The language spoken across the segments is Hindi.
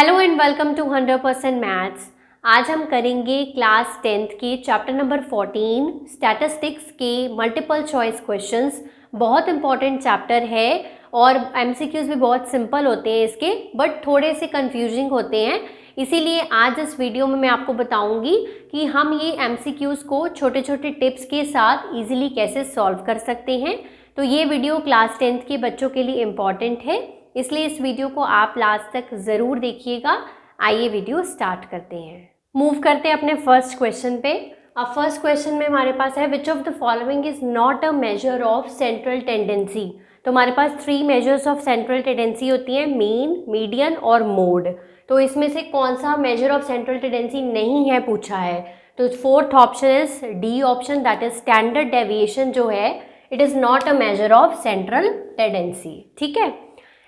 Hello and welcome to 100% maths. आज हम करेंगे क्लास 10th के चैप्टर नंबर 14 स्टैटिस्टिक्स के मल्टीपल चॉइस क्वेश्चंस। बहुत इंपॉर्टेंट चैप्टर है और एमसीक्यूज भी बहुत सिंपल होते हैं इसके, बट थोड़े से कंफ्यूजिंग होते हैं। इसीलिए आज इस वीडियो में मैं आपको बताऊंगी कि हम ये एमसीक्यूज को छोटे छोटे टिप्स के साथ इजीली कैसे सॉल्व कर सकते हैं। तो ये वीडियो क्लास 10th के बच्चों के लिए इम्पॉर्टेंट है, इसलिए इस वीडियो को आप लास्ट तक ज़रूर देखिएगा। आइए वीडियो स्टार्ट करते हैं। मूव करते हैं अपने फर्स्ट क्वेश्चन पे। अब फर्स्ट क्वेश्चन में हमारे पास है which of the following is not a measure of central tendency. तो हमारे पास 3 मेजर्स ऑफ सेंट्रल टेंडेंसी होती हैं, मीन, मीडियन और मोड। तो इसमें से कौन सा मेजर ऑफ सेंट्रल टेंडेंसी नहीं है पूछा है। तो fourth option is D option, that is standard deviation जो है it is not a measure of central tendency. ठीक है।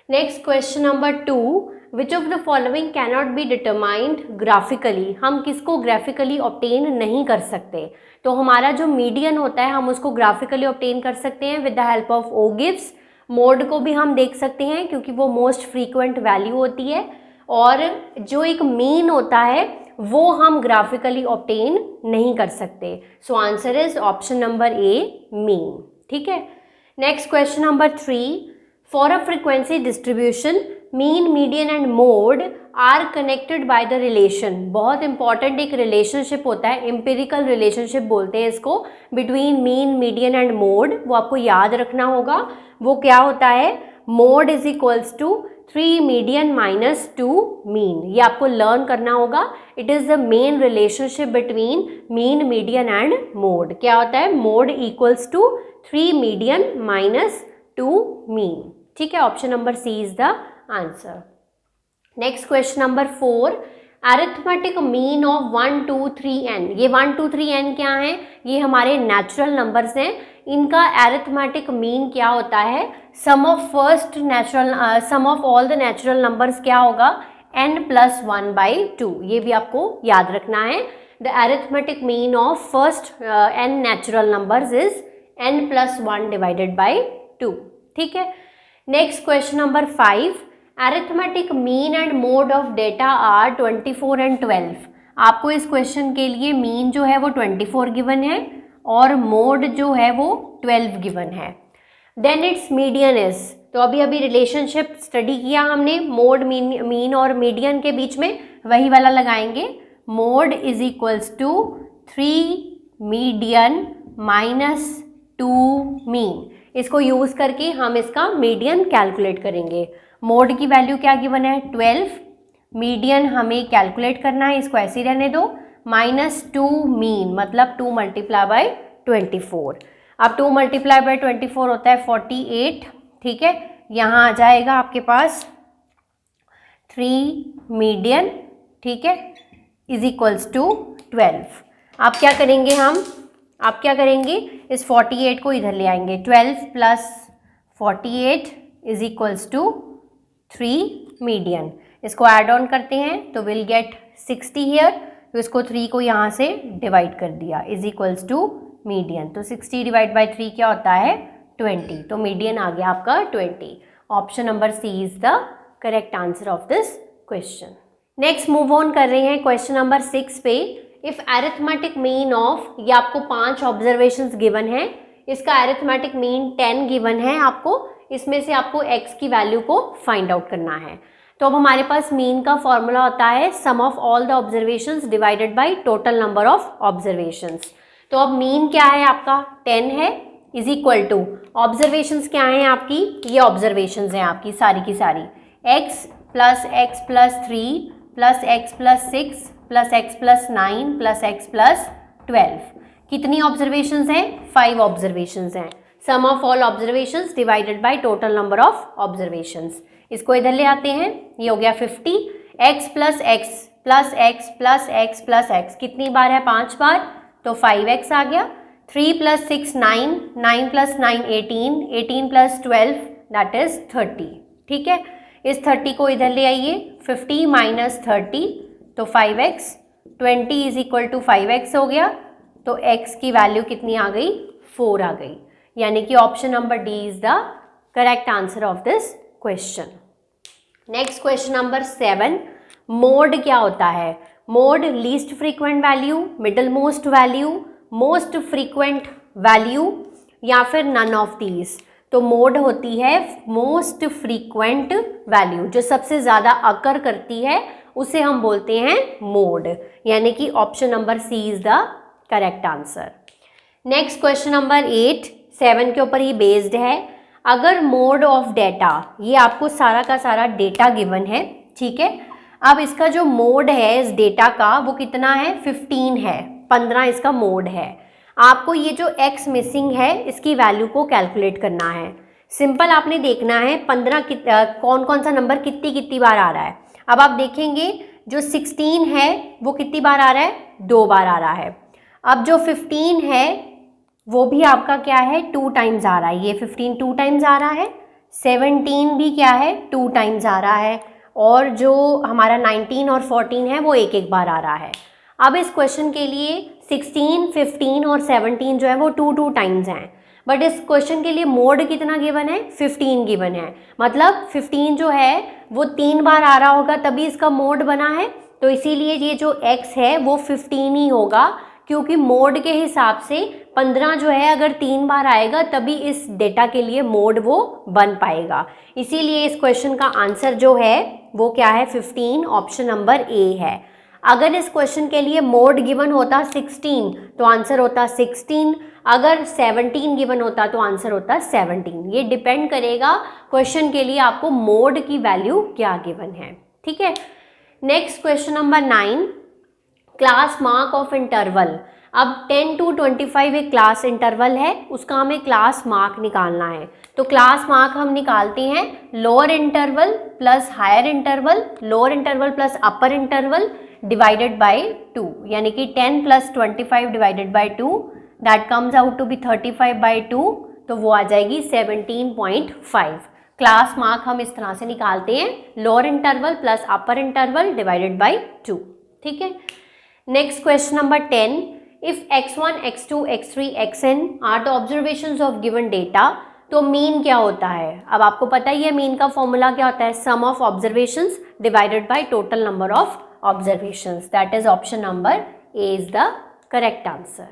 Next question number 2, which of the following cannot be determined graphically. हम किसको ग्राफिकली ऑब्टेन नहीं कर सकते। तो हमारा जो मीडियन होता है हम उसको ग्राफिकली ऑब्टेन कर सकते हैं with the help of ogives. Mode को भी हम देख सकते हैं क्योंकि वो मोस्ट फ्रीक्वेंट वैल्यू होती है, और जो एक मीन होता है वो हम ग्राफिकली ऑब्टेन नहीं कर सकते। So answer is option number A, mean. ठीक है। Next question number 3, for a frequency distribution mean, median and mode are connected by the relation। बहुत इंपॉर्टेंट एक रिलेशनशिप होता है, एम्पिरिकल रिलेशनशिप बोलते हैं इसको, between mean, median and mode. वो आपको याद रखना होगा। वो क्या होता है, mode is equals to 3 median minus 2 mean. ये आपको लर्न करना होगा। It is the main relationship between mean, median and mode. क्या होता है, mode equals to 3 median minus 2 mean. ठीक है, option number C is the answer. Next question number 4, arithmetic mean of 1 2 3 n। ये 1 2 3 n क्या है, ये हमारे नेचुरल नंबर्स हैं। इनका अरिथमेटिक मीन क्या होता है, sum of all the natural numbers क्या होगा, n + 1/2। ये भी आपको याद रखना है। The arithmetic mean of first n natural numbers is n + 1/2। ठीक है। Next question number 5, arithmetic mean and mode of data are 24 and 12। आपको इस क्वेश्चन के लिए मीन जो है वो 24 गिवन है और मोड जो है वो 12 गिवन है। देन इट्स मीडियन इज, तो अभी रिलेशनशिप स्टडी किया हमने मोड, मीन और मीडियन के बीच में, वही वाला लगाएंगे। Mode is equals to 3 median minus 2 mean. इसको यूज़ करके हम इसका मीडियन कैलकुलेट करेंगे। मोड की वैल्यू क्या गिवन है, 12। मीडियन हमें कैलकुलेट करना है, इसको ऐसे ही रहने दो, -2 मीन, मतलब 2 × 24। अब 2 × 24 होता है 48। ठीक है, यहाँ आ जाएगा आपके पास 3 मीडियन, ठीक है, इज इक्वल्स टू 12। आप क्या करेंगे, आप क्या करेंगे, इस 48 को इधर ले आएंगे। 12 + 48 इज इक्वल्स टू 3 मीडियन। इसको ऐड ऑन करते हैं तो विल गेट 60 हियर। तो इसको 3 को यहाँ से डिवाइड कर दिया, इज इक्वल्स टू मीडियन। तो 60 / 3 क्या होता है, 20। तो मीडियन आ गया आपका 20। Option number C is the correct answer of this question. Next move on कर रहे हैं क्वेश्चन नंबर 6 पे। इफ अरिथमेटिक मीन ऑफ, ये आपको 5 ऑब्जर्वेशंस गिवन है, इसका अरिथमेटिक मीन 10 गिवन है आपको। इसमें से आपको x की वैल्यू को फाइंड आउट करना है। तो अब हमारे पास मीन का फॉर्मूला होता है sum of all the observations divided by total number of observations. तो अब मीन क्या है आपका, 10 है, इज इक्वल टू ऑब्जर्वेशंस क्या हैं आपकी, ये ऑब्जर्वेशंस हैं आपकी सारी की सारी, x + x + 3 + x + 6 + x + 9 + x + 12। कितनी ऑब्जर्वेशंस हैं, 5 ऑब्जर्वेशंस हैं। Sum of all observations divided by total number of observations. इसको इधर ले आते हैं, ये हो गया 50। x + x + x + x + x कितनी बार है, 5 बार, तो 5x आ गया। 3 + 6 9, 9 + 9 18, 18 + 12 दैट इज 30। ठीक है, इस 30 को इधर ले आइए, 50 - 30 तो 5x, 20 is equal to 5x हो गया। तो x की वैल्यू कितनी आ गई, 4 आ गई। यानी कि option number D is the correct answer of this question. Next question number 7, mode क्या होता है? Mode least frequent value, middle most value, most frequent value या फिर नन ऑफ दीज। तो मोड होती है मोस्ट फ्रीक्वेंट वैल्यू, जो सबसे ज़्यादा अकर करती है उसे हम बोलते हैं मोड, यानी कि option number C is the correct answer. Next question number 8, 7 के ऊपर ही बेस्ड है। अगर मोड ऑफ डेटा, ये आपको सारा का सारा डेटा गिवन है, ठीक है। अब इसका जो मोड है इस डेटा का वो कितना है? 15 है, 15 इसका मोड है। आपको ये जो x मिसिंग है इसकी वैल्यू को कैलकुलेट करना है। सिंपल आपने देखना है 15 कौन कौन सा नंबर कितनी कितनी बार आ रहा है। अब आप देखेंगे जो 16 है वो कितनी बार आ रहा है? 2 बार आ रहा है। अब जो 15 है वो भी आपका क्या है? 2 टाइम्स आ रहा है। ये 15 2 टाइम्स आ रहा है। 17 भी क्या है? 2 टाइम्स आ रहा है। और जो हमारा 19 और 14 है वो एक एक बार आ रहा है। अब इस क्वेश्चन के लिए 16, 15 और 17 जो है वो 2 टाइम्स हैं, बट इस क्वेश्चन के लिए मोड कितना गिवन है? 15 गिवन है। मतलब 15 जो है वो 3 बार आ रहा होगा तभी इसका मोड बना है, तो इसीलिए ये जो x है वो 15 ही होगा, क्योंकि मोड के हिसाब से 15 जो है अगर 3 बार आएगा तभी इस डेटा के लिए मोड वो बन पाएगा। इसीलिए इस क्वेश्चन का आंसर जो है वो क्या है? 15, ऑप्शन नंबर ए है। अगर इस क्वेश्चन के लिए मोड गिवन होता 16 तो आंसर होता 16, अगर 17 गिवन होता तो आंसर होता 17। ये डिपेंड करेगा क्वेश्चन के लिए आपको मोड की वैल्यू क्या गिवन है, ठीक है। Next question number 9, class mark of interval. अब 10 to 25 एक क्लास इंटरवल है, उसका हमें क्लास मार्क निकालना है। तो क्लास मार्क हम निकालते हैं lower interval plus higher interval, lower interval plus upper interval divided by 2, यानी कि 10 plus 25 divided by 2, that comes out to be 35 by 2, तो वो आ जाएगी 17.5। क्लास मार्क हम इस तरह से निकालते हैं, lower interval plus upper interval divided by 2, ठीक है। Next question number 10, if x1, x2, x3, xn are the observations of given data, तो मीन क्या होता है? अब आपको पता ही है मीन का फॉर्मूला क्या होता है? Sum of observations divided by total number of observations, that is option number A is the correct answer.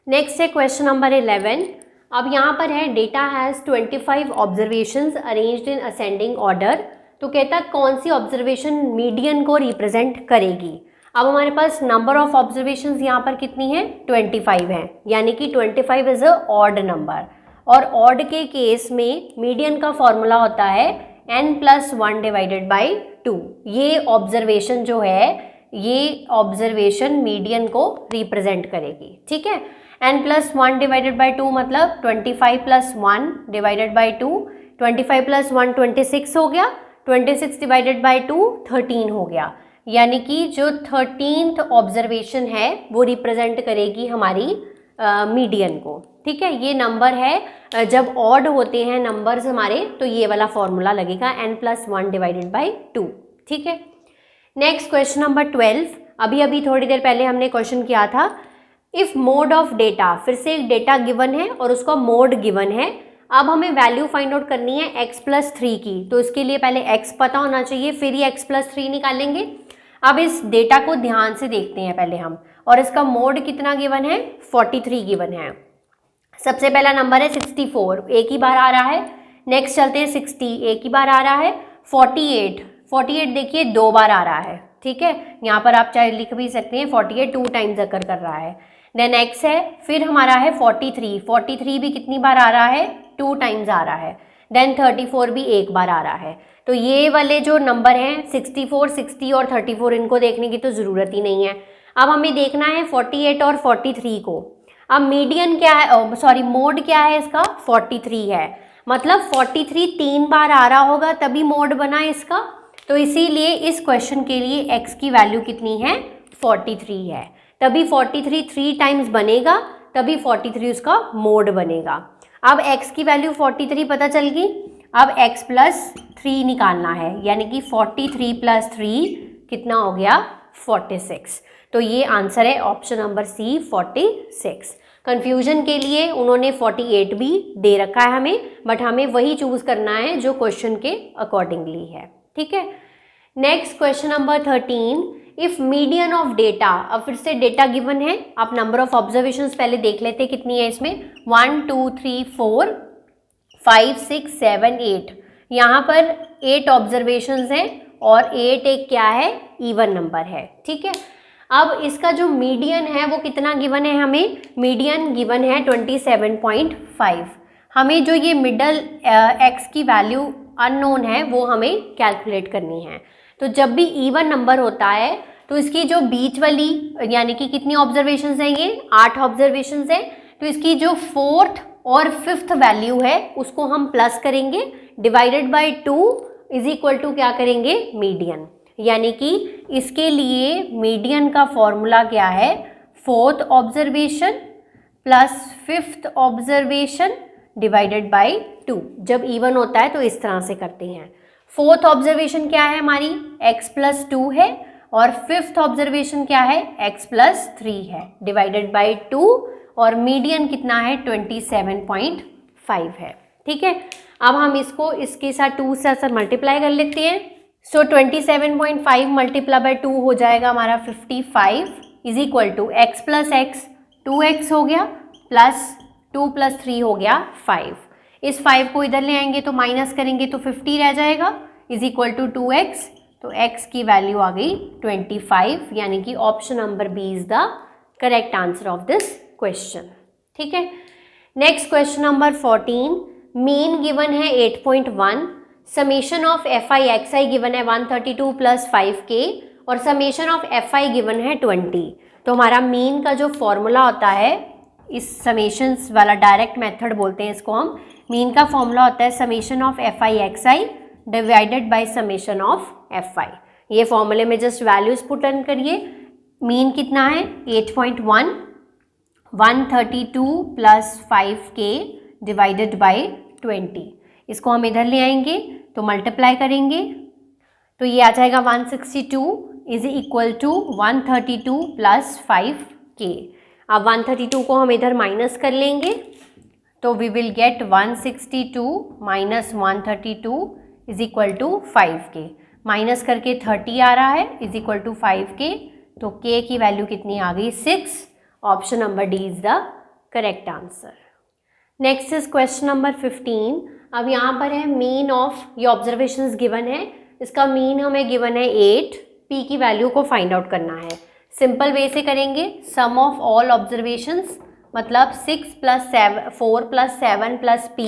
Next है क्वेश्चन नंबर 11। अब यहाँ पर है data has 25 observations arranged in ascending order, तो कहता है कौन सी ऑब्जर्वेशन मीडियन को रिप्रेजेंट करेगी। अब हमारे पास नंबर ऑफ ऑब्जर्वेशंस यहाँ पर कितनी है? 25 है, यानी कि 25 इज अ ऑड नंबर, और ऑड के केस में मीडियन का फॉर्मूला होता है n+1 डिवाइडेड बाई 2। ये ऑब्जर्वेशन जो है, ये ऑब्जर्वेशन मीडियन को रिप्रेजेंट करेगी, ठीक है। n+1 डिवाइडेड बाई 2 मतलब 25 + 1 डिवाइडेड बाई 2, 25 + 1 26 हो गया, 26 डिवाइडेड बाई 2 13 हो गया, यानी कि जो 13th ऑब्जर्वेशन है वो रिप्रेजेंट करेगी हमारी मीडियन को, ठीक है। ये नंबर है, जब ऑड होते हैं नंबर्स हमारे तो ये वाला फॉर्मूला लगेगा n+1 डिवाइडेड बाई 2, ठीक है। Next question number 12। अभी थोड़ी देर पहले हमने क्वेश्चन किया था, इफ़ मोड ऑफ डेटा, फिर से एक डेटा गिवन है और उसका मोड गिवन है। अब हमें वैल्यू फाइंड आउट करनी है x+3 की, तो इसके लिए पहले x पता होना चाहिए, फिर ही x+3 निकालेंगे। अब इस डेटा को ध्यान से देखते हैं पहले हम, और इसका मोड कितना गिवन है? 43 गिवन है। सबसे पहला नंबर है 64, एक ही बार आ रहा है। नेक्स्ट चलते हैं 60, एक ही बार आ रहा है। 48 देखिए 2 बार आ रहा है, ठीक है। यहाँ पर आप चाहे लिख भी सकते हैं 48 2 टाइम्स अकर कर रहा है। देन x है, फिर हमारा है 43 भी कितनी बार आ रहा है? 2 टाइम्स आ रहा है। देन 34 भी एक बार आ रहा है। तो ये वाले जो नंबर हैं 64, 60 और 34, इनको देखने की तो ज़रूरत ही नहीं है। अब हमें देखना है 48 और 43 को। अब मीडियन क्या है, मोड क्या है इसका? 43 है, मतलब 43 3 बार आ रहा होगा तभी मोड बना इसका, तो इसीलिए इस क्वेश्चन के लिए x की वैल्यू कितनी है? 43 है, तभी 43 3 टाइम्स बनेगा, तभी 43 उसका मोड बनेगा। अब x की वैल्यू 43 पता चल गई। अब x+3 निकालना है, यानी कि 43 + 3 कितना हो गया? 46। तो ये आंसर है ऑप्शन नंबर सी 46। कंफ्यूजन के लिए उन्होंने 48 भी दे रखा है हमें, बट हमें वही चूज़ करना है जो क्वेश्चन के अकॉर्डिंगली है, ठीक है। Next question number 13, if median of data, अब फिर से डेटा गिवन है, आप नंबर ऑफ ऑब्जर्वेशंस पहले देख लेते हैं कितनी है इसमें, 1 2 3 4 5 6 7 8, यहाँ पर 8 ऑब्जर्वेशंस हैं और 8 एक क्या है, इवन नंबर है, ठीक है। अब इसका जो मीडियन है वो कितना गिवन है, हमें मीडियन गिवन है 27.5। हमें जो ये मिडल एक्स की वैल्यू अननोन है वो हमें कैलकुलेट करनी है। तो जब भी इवन नंबर होता है तो इसकी जो बीच वाली, यानी कि कितनी ऑब्जर्वेशंस हैं, ये 8 ऑब्जर्वेशंस हैं, तो इसकी जो 4th और 5th वैल्यू है उसको हम प्लस करेंगे, divided by 2 is equal to क्या करेंगे, मीडियन। यानी कि इसके लिए मीडियन का फॉर्मूला क्या है, 4th observation plus 5th observation divided by 2। जब इवन होता है तो इस तरह से करते हैं। 4th ऑब्जर्वेशन क्या है हमारी, x प्लस 2 है, और 5th ऑब्जर्वेशन क्या है, x प्लस 3 है, डिवाइडेड बाय 2, और मीडियन कितना है, 27.5 है, ठीक है। अब हम इसको इसके साथ 2 से मल्टीप्लाई कर लेते हैं। सो 27.5 मल्टीप्लाई बाय 2 हो जाएगा हमारा 55 is equal to x plus x 2x हो गया, प्लस 2 प्लस 3 हो गया 5। इस 5 को इधर ले आएंगे तो माइनस करेंगे तो 50 रह जाएगा, इज इक्वल टू 2x, तो x की वैल्यू आ गई 25, यानी कि option number B is the correct answer of this question, ठीक है। Next question number 14, mean given है 8.1, summation of f i x i given है 132 प्लस 5k, और summation of f i given है 20। तो हमारा मीन का जो फॉर्मूला होता है, इस समेशंस वाला डायरेक्ट मेथड बोलते हैं इसको हम, मीन का फॉर्मूला होता है summation of f i x I divided by summation of f आई। ये फॉर्मूले में जस्ट वैल्यूज पुट इन करिए। मीन कितना है 8.1, 132 प्लस 5k डिवाइडेड बाई 20। इसको हम इधर ले आएंगे तो मल्टीप्लाई करेंगे तो ये आ जाएगा 162 is equal to 132 plus 5k। अब 132 को हम इधर माइनस कर लेंगे तो we will get 162 minus 132 is equal to 5k, minus करके 30 आ रहा है इज इक्वल टू 5k, तो k की वैल्यू कितनी आ गई 6। Option number D is the correct answer. Next is question number 15। अब यहाँ पर है मीन ऑफ, ये ऑब्जर्वेशंस गिवन है, इसका मीन हमें गिवन है 8, p की वैल्यू को फाइंड आउट करना है। सिंपल वे से करेंगे, सम ऑफ ऑल ऑब्जर्वेशंस मतलब 6 plus 4 plus 7 plus p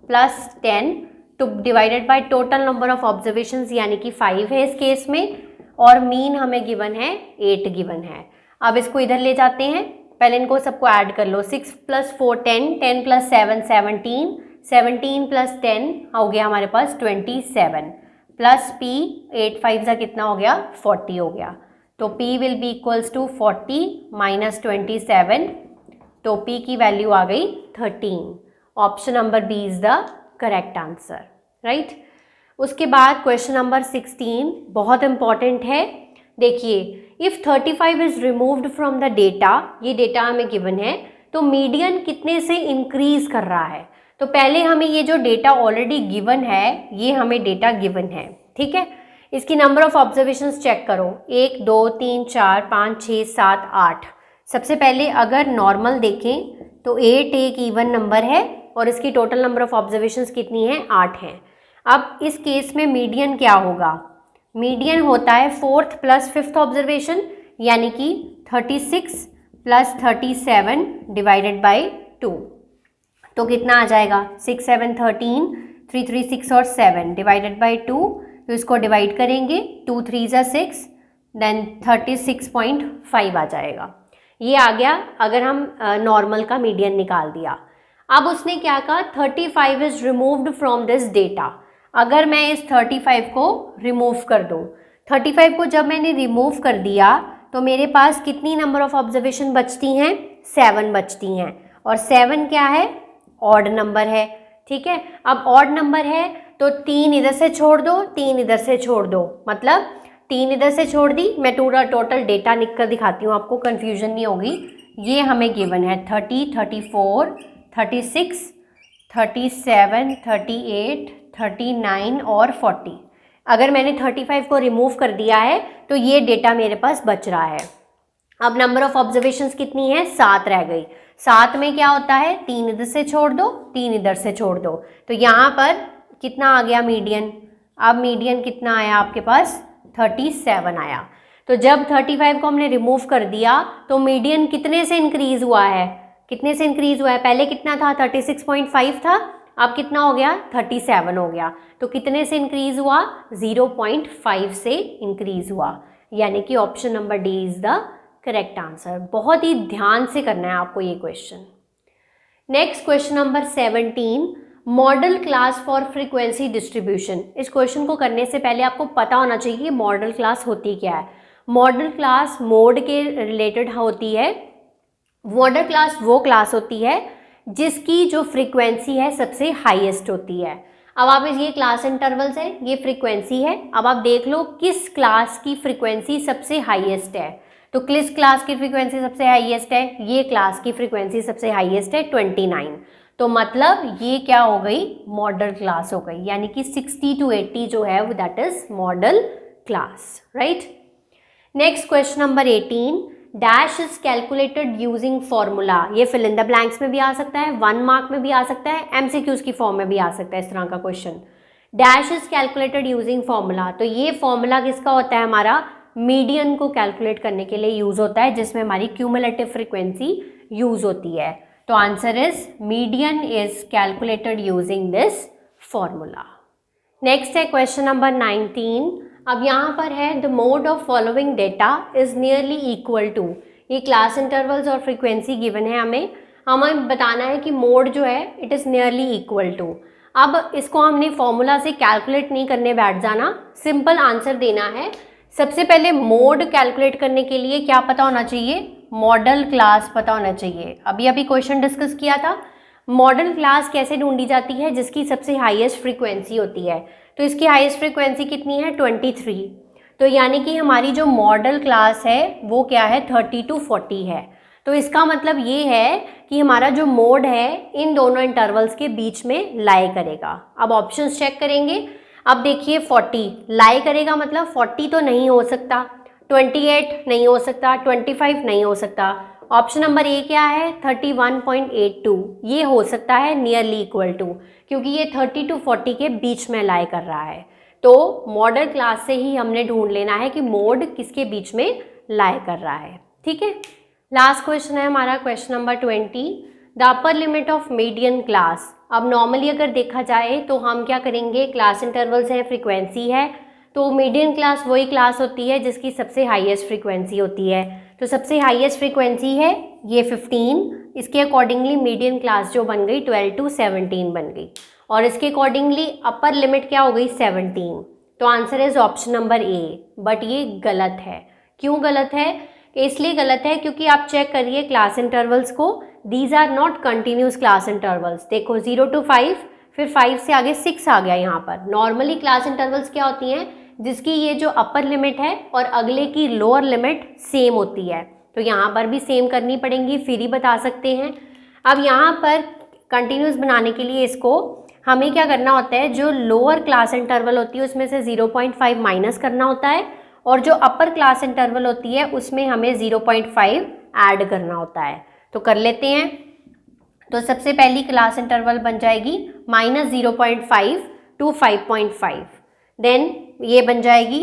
plus 10 two divided by total number of observations, यानी कि 5 है इस केस में, और मीन हमें गिवन है 8 गिवन है। अब इसको इधर ले जाते हैं, पहले इनको सबको ऐड कर लो, 6 प्लस 4 10, 10 प्लस 7 17, 17 प्लस 10 हो गया हमारे पास 27, प्लस p 8 5 का कितना हो गया 40 हो गया, तो p will be equals to 40 minus 27, तो p की वैल्यू आ गई 13। Option number B is the correct answer, right. उसके बाद क्वेश्चन नंबर 16 बहुत इंपॉर्टेंट है। देखिए, if 35 is removed from the data, ये डेटा हमें गिवन है, तो मीडियन कितने से इंक्रीज कर रहा है। तो पहले हमें ये जो डेटा ऑलरेडी गिवन है, ये हमें डेटा गिवन है, ठीक है। इसकी नंबर ऑफ ऑब्जर्वेशंस चेक करो, 1 2 3 4 5 6 7 8। सबसे पहले अगर नॉर्मल देखें तो 8 एक इवन नंबर है और इसकी टोटल नंबर ऑफ ऑब्जर्वेशंस कितनी है 8 है। अब इस केस में मीडियन क्या होगा, मीडियन होता है 4th प्लस 5th ऑब्जर्वेशन, यानी कि 36 प्लस 37 डिवाइडेड बाई 2, तो कितना आ जाएगा 6 7 13, 3 3 6 और 7 डिवाइडेड बाई 2, तो इसको डिवाइड करेंगे 2 3 ज़ा 6, देन 36.5 आ जाएगा। ये आ गया अगर हम नॉर्मल का मीडियन निकाल दिया। अब उसने क्या कहा, 35 is removed from this data. अगर मैं इस 35 को रिमूव कर दूँ, 35 को जब मैंने रिमूव कर दिया तो मेरे पास कितनी नंबर ऑफ ऑब्जर्वेशन बचती हैं, 7 बचती हैं, और 7 क्या है, ऑड नंबर है, ठीक है। अब ऑड नंबर है तो 3 इधर से छोड़ दो, 3 इधर से छोड़ दो, मतलब 3 इधर से छोड़ दी। मैं पूरा टोटल डेटा लिख कर दिखाती हूँ, आपको कन्फ्यूजन नहीं होगी। ये हमें गिवन है 30 34 36 37 38 39 और 40। अगर मैंने 35 को रिमूव कर दिया है तो ये डेटा मेरे पास बच रहा है। अब नंबर ऑफ ऑब्जर्वेशंस कितनी है, 7 रह गई। 7 में क्या होता है, 3 इधर से छोड़ दो, 3 इधर से छोड़ दो, तो यहाँ पर कितना आ गया मीडियन। अब मीडियन कितना आया आपके पास, 37 आया। तो जब 35 को हमने रिमूव कर दिया तो मीडियन कितने से इंक्रीज हुआ है, कितने से इंक्रीज हुआ है, पहले कितना था 36.5 था, अब कितना हो गया 37 हो गया। तो कितने से इंक्रीज हुआ, 0.5 से इंक्रीज हुआ, यानी कि option number D is the correct answer. बहुत ही ध्यान से करना है आपको ये question. Next question number 17, model class for frequency distribution. इस क्वेश्चन को करने से पहले आपको पता होना चाहिए कि मॉडल क्लास होती क्या है। मॉडल क्लास मोड के रिलेटेड होती है। मॉडल क्लास वो क्लास होती है जिसकी जो फ्रीक्वेंसी है सबसे हाईएस्ट होती है। अब आप ये क्लास इंटरवल्स है, ये फ्रीक्वेंसी है। अब आप देख लो किस क्लास की फ्रीक्वेंसी सबसे हाईएस्ट है, तो किस क्लास की फ्रीक्वेंसी सबसे हाईएस्ट है, ये क्लास की फ्रीक्वेंसी सबसे हाईएस्ट है 29। तो मतलब ये क्या हो गई, मॉडल क्लास हो गई, यानी कि 60 to 80 जो है वो that is model class, right. Next question number 18, dash is calculated using formula. ये फिल इन द ब्लैंक्स में भी आ सकता है, 1 मार्क में भी आ सकता है, एमसीक्यूज की फॉर्म में भी आ सकता है इस तरह का question. Dash is calculated using formula, तो ये फॉर्मूला किसका होता है, हमारा मीडियन को कैलकुलेट करने के लिए यूज होता है, जिसमें हमारी क्यूमुलेटिव फ्रीक्वेंसी यूज होती है। तो answer is median is calculated using this formula. Next है क्वेश्चन नंबर 19। अब यहाँ पर है the mode of following data is nearly equal to. ये क्लास इंटरवल्स और फ्रीक्वेंसी गिवन है, हमें बताना है कि मोड जो है it is nearly equal to. अब इसको हमने फॉर्मूला से कैलकुलेट नहीं करने बैठ जाना, सिंपल आंसर देना है। सबसे पहले मोड कैलकुलेट करने के लिए क्या पता होना चाहिए, मॉडल क्लास पता होना चाहिए। अभी क्वेश्चन डिस्कस किया था, मॉडल क्लास कैसे ढूंढी जाती है, जिसकी सबसे हाईएस्ट फ्रीक्वेंसी होती है। तो इसकी हाईएस्ट फ्रीक्वेंसी कितनी है, 23। तो यानी कि हमारी जो मॉडल क्लास है वो क्या है, 30 to 40 है। तो इसका मतलब ये है कि हमारा जो मोड है इन दोनों इंटरवल्स के बीच में लाई करेगा। अब ऑप्शंस चेक करेंगे। अब देखिए 40 लाई करेगा, मतलब 40 तो नहीं हो सकता, 28 नहीं हो सकता, 25 नहीं हो सकता। ऑप्शन नंबर ए क्या है, 31.82, ये हो सकता है नियरली इक्वल टू, क्योंकि ये 30 to 40 के बीच में लाई कर रहा है। तो मॉडल क्लास से ही हमने ढूंढ लेना है कि मोड किसके बीच में लाई कर रहा है, ठीक है। लास्ट क्वेश्चन है हमारा question number 20, the upper limit of median class. अब नॉर्मली अगर देखा जाए तो हम क्या करेंगे, क्लास इंटरवल्स है, फ्रीक्वेंसी है, तो मीडियन क्लास वही क्लास होती है जिसकी सबसे हाईएस्ट फ्रीक्वेंसी होती है। तो सबसे हाईएस्ट फ्रीक्वेंसी है ये 15, इसके अकॉर्डिंगली मीडियन क्लास जो बन गई 12 to 17 बन गई, और इसके अकॉर्डिंगली अपर लिमिट क्या हो गई 17। तो answer is option number A, but ये गलत है। क्यों गलत है, इसलिए गलत है क्योंकि आप चेक करिए क्लास इंटरवल्स को, these are not continuous class intervals. देखो 0 to 5, फिर 5 से आगे 6 आ गया यहाँ पर। नॉर्मली क्लास इंटरवल्स क्या होती हैं, जिसकी ये जो अपर लिमिट है और अगले की लोअर लिमिट सेम होती है। तो यहाँ पर भी सेम करनी पड़ेंगी, फिर ही बता सकते हैं। अब यहाँ पर कंटिन्यूस बनाने के लिए इसको हमें क्या करना होता है, जो लोअर क्लास इंटरवल होती है उसमें से 0.5 माइनस करना होता है, और जो अपर क्लास इंटरवल होती है उसमें हमें 0.5 ऐड करना होता है। तो कर लेते हैं। तो सबसे पहली क्लास इंटरवल बन जाएगी -0.5 to 5.5, देन ये बन जाएगी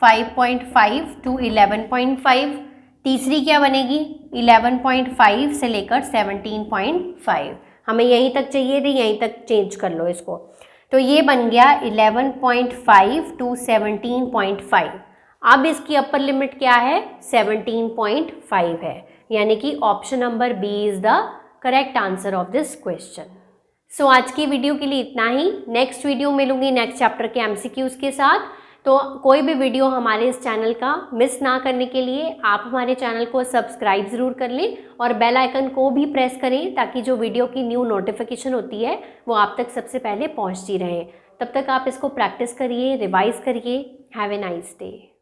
5.5 to 11.5। तीसरी क्या बनेगी, 11.5 से लेकर 17.5। हमें यहीं तक चाहिए थी, यहीं तक चेंज कर लो इसको। तो ये बन गया 11.5 to 17.5। अब इसकी अपर लिमिट क्या है, 17.5 है, यानी कि option number B is the correct answer of this question. So आज की वीडियो के लिए इतना ही। नेक्स्ट वीडियो मिलूंगी नेक्स्ट चैप्टर के एमसीक्यूज के साथ। तो कोई भी वीडियो हमारे इस चैनल का मिस ना करने के लिए आप हमारे चैनल को सब्सक्राइब ज़रूर कर लें और बेल आइकन को भी प्रेस करें, ताकि जो वीडियो की न्यू नोटिफिकेशन होती है वो आप तक सबसे पहले पहुंचती रहे। तब तक आप इसको प्रैक्टिस करिए, रिवाइज करिए। Have a nice day.